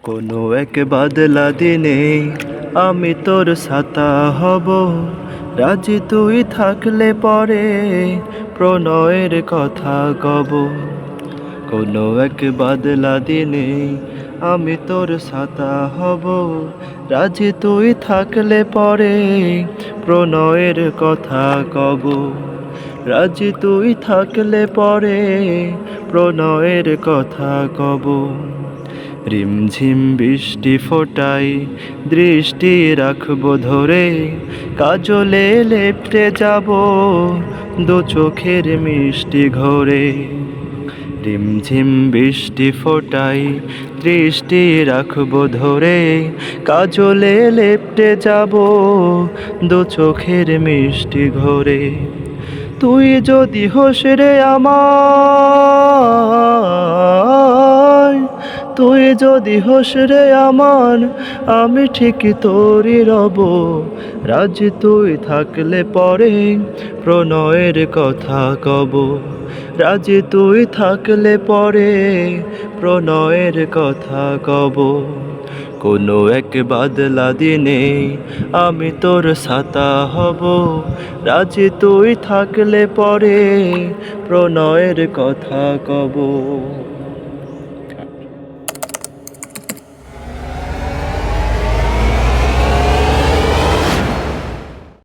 কোনো এক বাদলা দিনে আমি তোর ছাতা হব, রাজি তুই থাকলে পরে প্রণয়ের কথা কব। কোনো এক বাদলা দিনে আমি তোর ছাতা হব, রাজি তুই থাকলে পরে প্রণয়ের কথা কব। রাজি তুই থাকলে পরে প্রণয়ের কথা কব। রিমঝিম বৃষ্টি ফোটাই দৃষ্টি রাখবো ধরে, কাজলে লেপ্টে যাব দু চোখের মিষ্টি ঘরে। রিমঝিম বৃষ্টি ফোটাই দৃষ্টি রাখবো ধরে, কাজলে লেপ্টে যাব দু চোখের মিষ্টি ঘরে। তুই যদি হোস রে আমার, তুই যদি হোস রে আমার, আমি ঠিক তোরই রব। রাজি তুই থাকলে পরে প্রণয়ের কথা কব। রাজি তুই থাকলে পরে প্রণয়ের কথা কব। কোনো এক বাদলা দিনে আমি তোর ছাতা হব, রাজি তুই থাকলে পরে প্রণয়ের কথা কব।